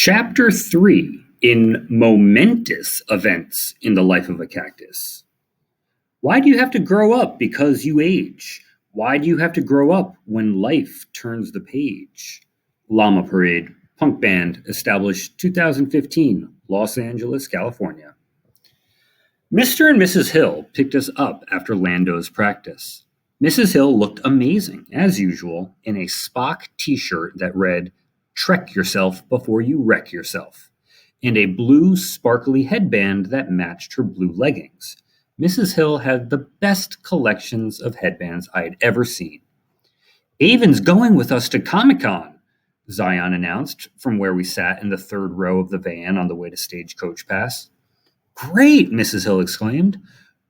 Chapter 3 in Momentous Events in the Life of a Cactus. Why do you have to grow up because you age? Why do you have to grow up when life turns the page? Llama Parade, punk band, established 2015, Los Angeles, California. Mr. and Mrs. Hill picked us up after Lando's practice. Mrs. Hill looked amazing, as usual, in a Spock t-shirt that read, "Trek yourself before you wreck yourself," and a blue sparkly headband that matched her blue leggings. Mrs. Hill had the best collections of headbands I had ever seen. "Avon's going with us to Comic-Con," Zion announced from where we sat in the third row of the van on the way to Stagecoach Pass. "Great," Mrs. Hill exclaimed.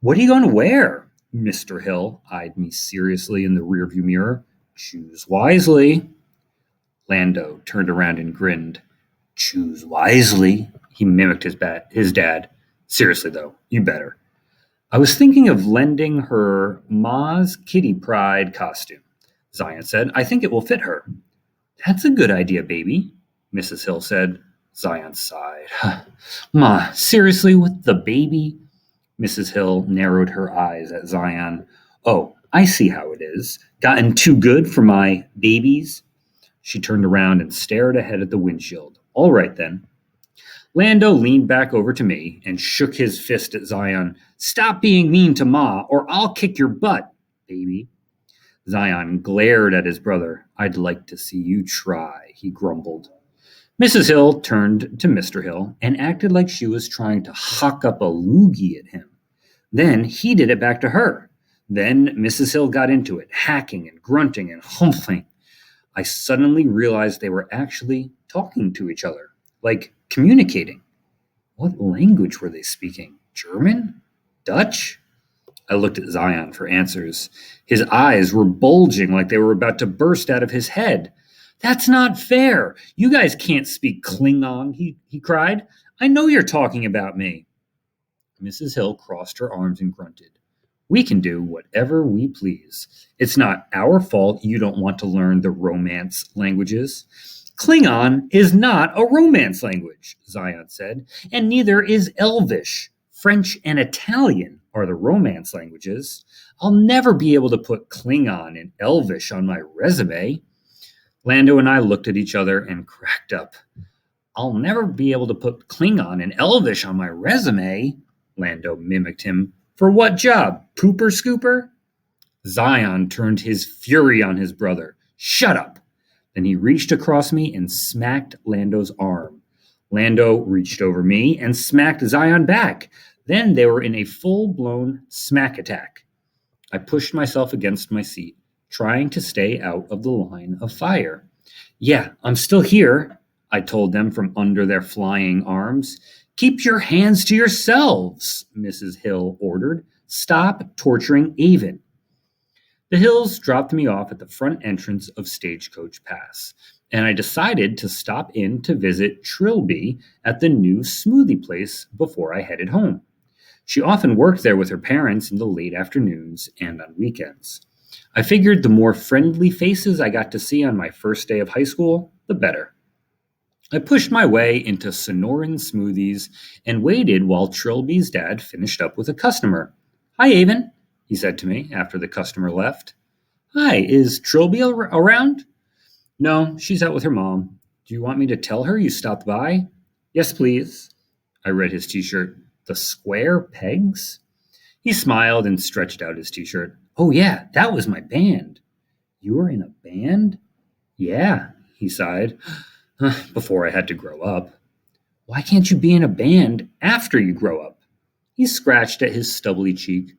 "What are you going to wear?" Mr. Hill eyed me seriously in the rearview mirror. "Choose wisely." Lando turned around and grinned. "Choose wisely," he mimicked his dad. "Seriously, though, you better." I was thinking of lending her Ma's Kitty Pride costume, Zion said. "I think it will fit her." "That's a good idea, baby," Mrs. Hill said. Zion sighed. "Ma, seriously, with the baby?" Mrs. Hill narrowed her eyes at Zion. "Oh, I see how it is. Gotten too good for my babies?" She turned around and stared ahead at the windshield. "All right, then." Lando leaned back over to me and shook his fist at Zion. "Stop being mean to Ma, or I'll kick your butt, baby." Zion glared at his brother. "I'd like to see you try," he grumbled. Mrs. Hill turned to Mr. Hill and acted like she was trying to huck up a loogie at him. Then he did it back to her. Then Mrs. Hill got into it, hacking and grunting and humping. I suddenly realized they were actually talking to each other, like communicating. What language were they speaking? German? Dutch? I looked at Zion for answers. His eyes were bulging like they were about to burst out of his head. "That's not fair. You guys can't speak Klingon," he cried. "I know you're talking about me." Mrs. Hill crossed her arms and grunted. "We can do whatever we please. It's not our fault you don't want to learn the Romance languages." "Klingon is not a Romance language," Zion said, "and neither is Elvish. French and Italian are the Romance languages. I'll never be able to put Klingon and Elvish on my resume." Lando and I looked at each other and cracked up. "I'll never be able to put Klingon and Elvish on my resume," Lando mimicked him. "For what job? Pooper scooper?" Zion turned his fury on his brother. "Shut up!" Then he reached across me and smacked Lando's arm. Lando reached over me and smacked Zion back. Then they were in a full-blown smack attack. I pushed myself against my seat, trying to stay out of the line of fire. "Yeah, I'm still here," I told them from under their flying arms. "Keep your hands to yourselves," Mrs. Hill ordered. "Stop torturing Avon." The Hills dropped me off at the front entrance of Stagecoach Pass, and I decided to stop in to visit Trilby at the new smoothie place before I headed home. She often worked there with her parents in the late afternoons and on weekends. I figured the more friendly faces I got to see on my first day of high school, the better. I pushed my way into Sonoran Smoothies and waited while Trilby's dad finished up with a customer. "Hi, Avon," he said to me after the customer left. "Hi, is Trilby around?" "No, she's out with her mom. Do you want me to tell her you stopped by?" "Yes, please." I read his t-shirt. "The square pegs?" He smiled and stretched out his t-shirt. "Oh yeah, that was my band." "You were in a band?" "Yeah," he sighed. "Before I had to grow up." "Why can't you be in a band after you grow up?" He scratched at his stubbly cheek.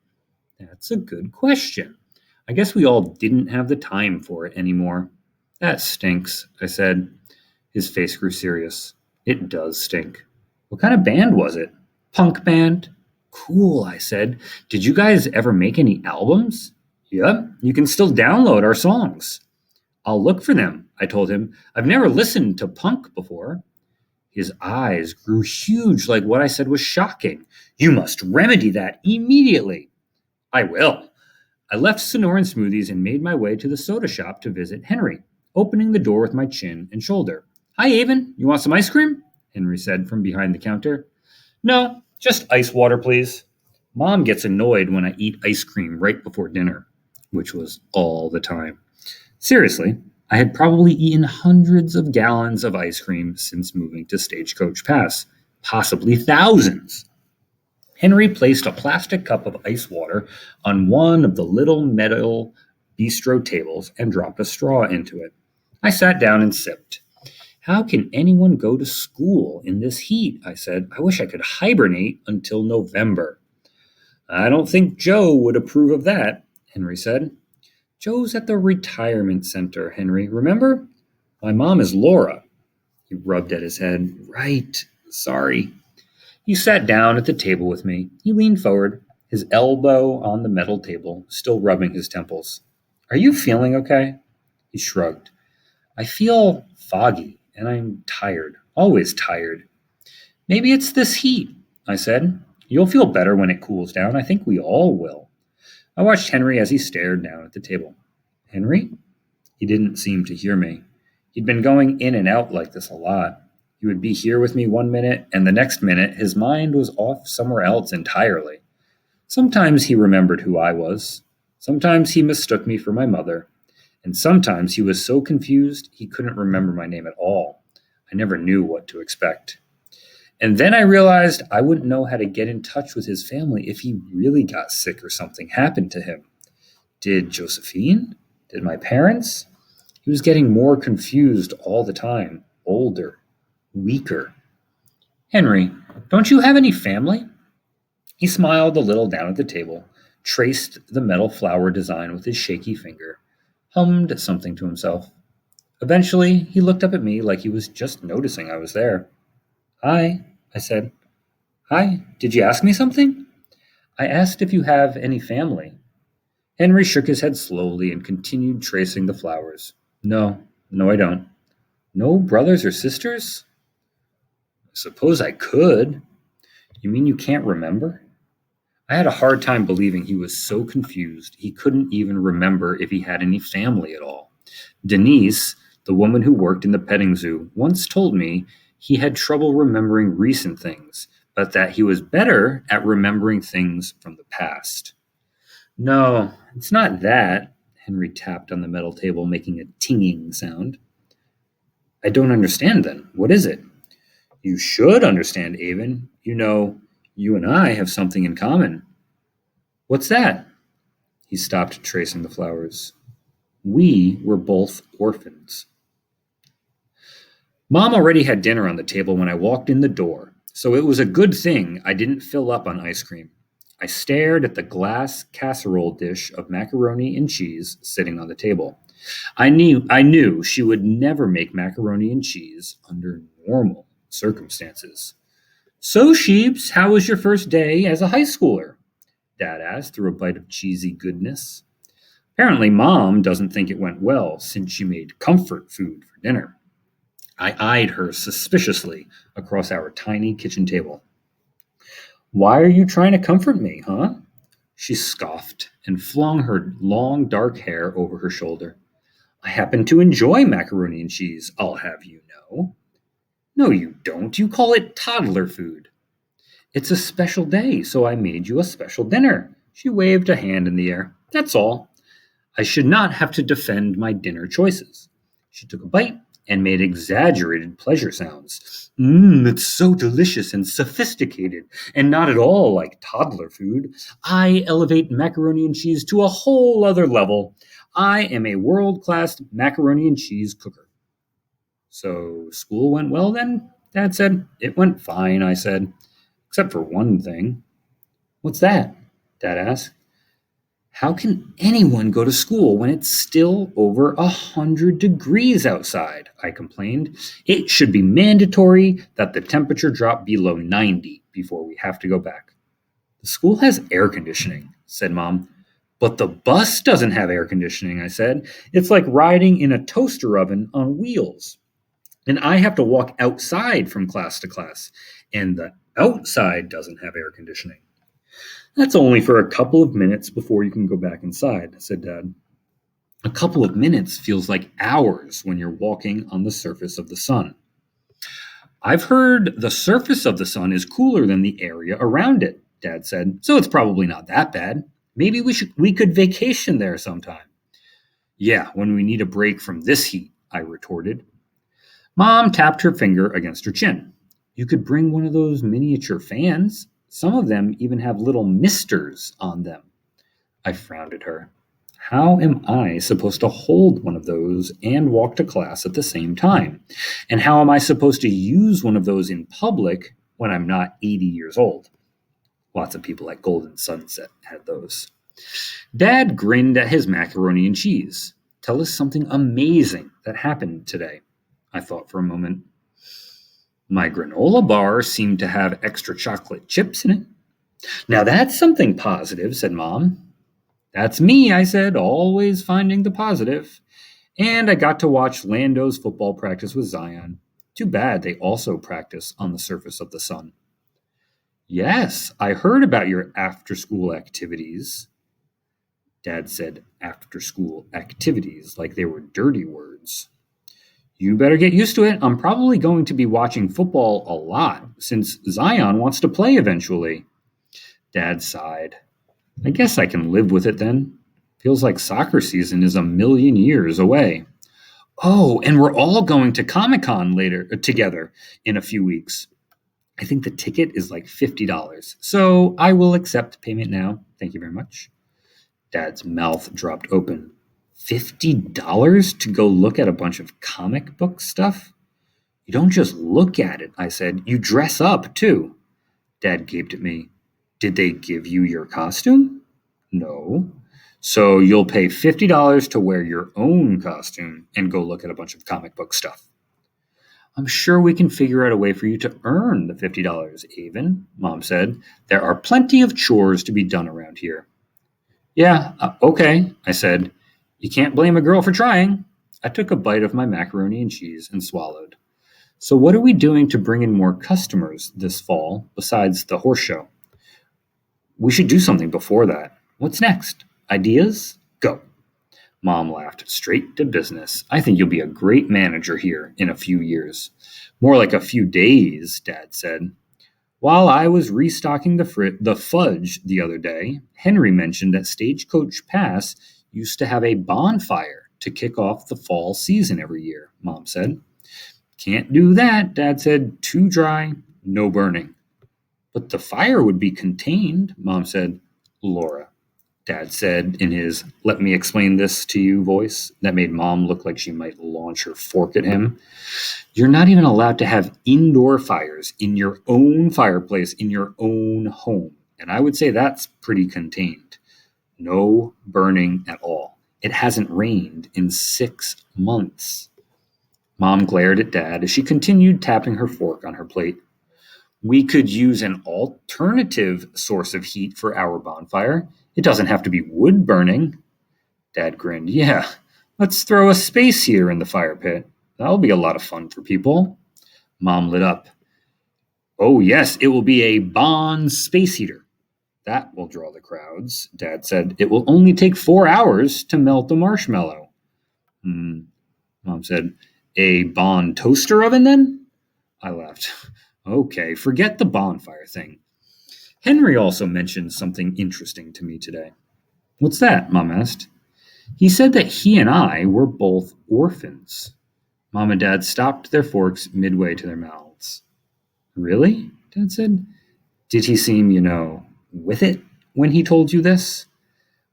"That's a good question. I guess we all didn't have the time for it anymore." "That stinks," I said. His face grew serious. "It does stink." "What kind of band was it?" "Punk band." "Cool," I said. "Did you guys ever make any albums?" "Yep, you can still download our songs." "I'll look for them," I told him. "I've never listened to punk before." His eyes grew huge like what I said was shocking. "You must remedy that immediately." "I will." I left Sonoran Smoothies and made my way to the soda shop to visit Henry, opening the door with my chin and shoulder. Hi, Avon. You want some ice cream? Henry said from behind the counter. No, just ice water, please. Mom gets annoyed when I eat ice cream right before dinner, which was all the time. Seriously, I had probably eaten hundreds of gallons of ice cream since moving to Stagecoach Pass, possibly thousands. Henry placed a plastic cup of ice water on one of the little metal bistro tables and dropped a straw into it. I sat down and sipped. How can anyone go to school in this heat? I said. I wish I could hibernate until November. I don't think Joe would approve of that, Henry said. Joe's at the retirement center, Henry. Remember? My mom is Laura. He rubbed at his head. Right. Sorry. He sat down at the table with me. He leaned forward, his elbow on the metal table, still rubbing his temples. Are you feeling okay? He shrugged. I feel foggy, and I'm tired. Always tired. Maybe it's this heat, I said. You'll feel better when it cools down. I think we all will. I watched Henry as he stared down at the table. Henry? He didn't seem to hear me. He'd been going in and out like this a lot. He would be here with me one minute, and the next minute his mind was off somewhere else entirely. Sometimes he remembered who I was. Sometimes he mistook me for my mother. And sometimes he was so confused he couldn't remember my name at all. I never knew what to expect. And then I realized I wouldn't know how to get in touch with his family if he really got sick or something happened to him. Did Josephine? Did my parents? He was getting more confused all the time, older, weaker. Henry, don't you have any family? He smiled a little down at the table, traced the metal flower design with his shaky finger, hummed something to himself. Eventually, he looked up at me like he was just noticing I was there. Hi, I said. Hi, did you ask me something? I asked if you have any family. Henry shook his head slowly and continued tracing the flowers. No, I don't. No brothers or sisters? I suppose I could. You mean you can't remember? I had a hard time believing he was so confused he couldn't even remember if he had any family at all. Denise, the woman who worked in the petting zoo, once told me he had trouble remembering recent things, but that he was better at remembering things from the past. No, it's not that, Henry tapped on the metal table, making a tinging sound. I don't understand then. What is it? You should understand, Avon. You know, you and I have something in common. What's that? He stopped tracing the flowers. We were both orphans. Mom already had dinner on the table when I walked in the door, so it was a good thing I didn't fill up on ice cream. I stared at the glass casserole dish of macaroni and cheese sitting on the table. I knew she would never make macaroni and cheese under normal circumstances. So, Sheeps, how was your first day as a high schooler? Dad asked through a bite of cheesy goodness. Apparently, Mom doesn't think it went well since she made comfort food for dinner. I eyed her suspiciously across our tiny kitchen table. Why are you trying to comfort me, huh? She scoffed and flung her long dark hair over her shoulder. I happen to enjoy macaroni and cheese, I'll have you know. No, you don't. You call it toddler food. It's a special day, so I made you a special dinner. She waved a hand in the air. That's all. I should not have to defend my dinner choices. She took a bite and made exaggerated pleasure sounds. It's so delicious and sophisticated, and not at all like toddler food. I elevate macaroni and cheese to a whole other level. I am a world-class macaroni and cheese cooker. So, school went well then? Dad said. It went fine, I said. Except for one thing. What's that? Dad asked. How can anyone go to school when it's still over 100 degrees outside? I complained. It should be mandatory that the temperature drop below 90 before we have to go back. The school has air conditioning, said Mom. But the bus doesn't have air conditioning, I said. It's like riding in a toaster oven on wheels. And I have to walk outside from class to class. And the outside doesn't have air conditioning. That's only for a couple of minutes before you can go back inside, said Dad. A couple of minutes feels like hours when you're walking on the surface of the sun. I've heard the surface of the sun is cooler than the area around it, Dad said, so it's probably not that bad. Maybe we could vacation there sometime. Yeah, when we need a break from this heat, I retorted. Mom tapped her finger against her chin. You could bring one of those miniature fans. Some of them even have little misters on them. I frowned at her. How am I supposed to hold one of those and walk to class at the same time? And how am I supposed to use one of those in public when I'm not 80 years old? Lots of people at Golden Sunset had those. Dad grinned at his macaroni and cheese. Tell us something amazing that happened today. I thought for a moment. My granola bar seemed to have extra chocolate chips in it. Now that's something positive, said Mom. That's me, I said, always finding the positive. And I got to watch Lando's football practice with Zion. Too bad they also practice on the surface of the sun. Yes, I heard about your after-school activities. Dad said after-school activities like they were dirty words. You better get used to it. I'm probably going to be watching football a lot since Zion wants to play eventually. Dad sighed. I guess I can live with it then. Feels like soccer season is a million years away. Oh, and we're all going to Comic-Con later together in a few weeks. I think the ticket is like $50. So I will accept payment now. Thank you very much. Dad's mouth dropped open. $50 to go look at a bunch of comic book stuff? You don't just look at it, I said. You dress up, too. Dad gaped at me. Did they give you your costume? No. So you'll pay $50 to wear your own costume and go look at a bunch of comic book stuff. I'm sure we can figure out a way for you to earn the $50, Avon, Mom said. There are plenty of chores to be done around here. Yeah, okay, I said. You can't blame a girl for trying. I took a bite of my macaroni and cheese and swallowed. So what are we doing to bring in more customers this fall besides the horse show? We should do something before that. What's next? Ideas? Go. Mom laughed. Straight to business. I think you'll be a great manager here in a few years. More like a few days, Dad said. While I was restocking the fudge the other day, Henry mentioned that Stagecoach Pass used to have a bonfire to kick off the fall season every year, Mom said. Can't do that, Dad said. Too dry, no burning. But the fire would be contained, Mom said. Laura, Dad said in his let me explain this to you voice that made Mom look like she might launch her fork at him. You're not even allowed to have indoor fires in your own fireplace in your own home. And I would say that's pretty contained. No burning at all. It hasn't rained in 6 months. Mom glared at Dad as she continued tapping her fork on her plate. We could use an alternative source of heat for our bonfire. It doesn't have to be wood burning. Dad grinned. Yeah, let's throw a space heater in the fire pit. That'll be a lot of fun for people. Mom lit up. Oh, yes, it will be a Bond space heater. That will draw the crowds, Dad said. It will only take 4 hours to melt the marshmallow. Mom said. A Bond toaster oven, then? I laughed. Okay, forget the bonfire thing. Henry also mentioned something interesting to me today. What's that? Mom asked. He said that he and I were both orphans. Mom and Dad stopped their forks midway to their mouths. Really? Dad said. Did he seem, with it when he told you this?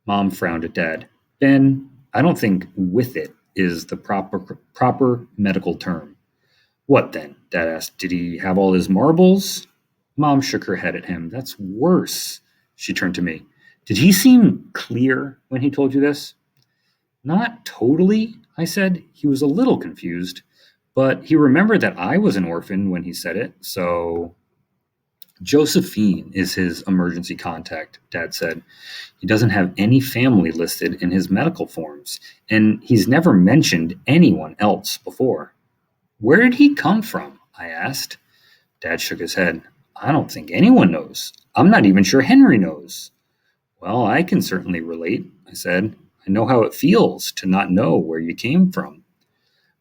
Mom frowned at Dad. Ben, I don't think with it is the proper medical term. What then? Dad asked. Did he have all his marbles? Mom shook her head at him. That's worse. She turned to me. Did he seem clear when he told you this? Not totally, I said. He was a little confused, but he remembered that I was an orphan when he said it, so... Josephine is his emergency contact, Dad said. He doesn't have any family listed in his medical forms, and he's never mentioned anyone else before. Where did he come from? I asked. Dad shook his head. I don't think anyone knows. I'm not even sure Henry knows. Well, I can certainly relate, I said. I know how it feels to not know where you came from.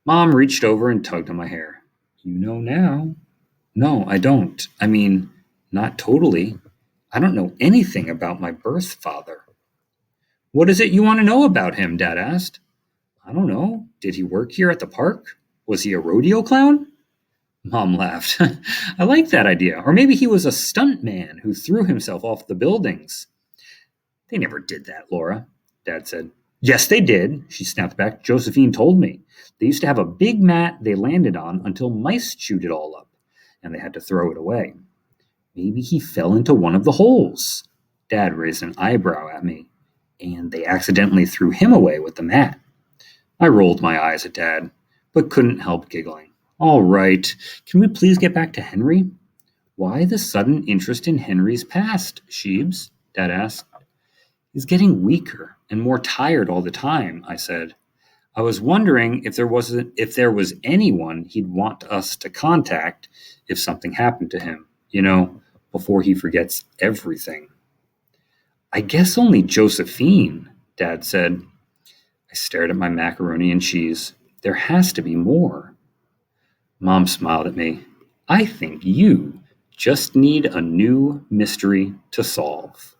Mom reached over and tugged on my hair. You know now. No, I don't. I mean, not totally. I don't know anything about my birth father. What is it you want to know about him? Dad asked. I don't know. Did he work here at the park? Was he a rodeo clown? Mom laughed. I like that idea. Or maybe he was a stunt man who threw himself off the buildings. They never did that, Laura, Dad said. Yes, they did, she snapped back. Josephine told me. They used to have a big mat they landed on until mice chewed it all up, and they had to throw it away. Maybe he fell into one of the holes. Dad raised an eyebrow at me, and they accidentally threw him away with the mat. I rolled my eyes at Dad, but couldn't help giggling. All right, can we please get back to Henry? Why the sudden interest in Henry's past, Sheebs? Dad asked. He's getting weaker and more tired all the time, I said. I was wondering if there was anyone he'd want us to contact if something happened to him, before he forgets everything. I guess only Josephine, Dad said. I stared at my macaroni and cheese. There has to be more. Mom smiled at me. I think you just need a new mystery to solve.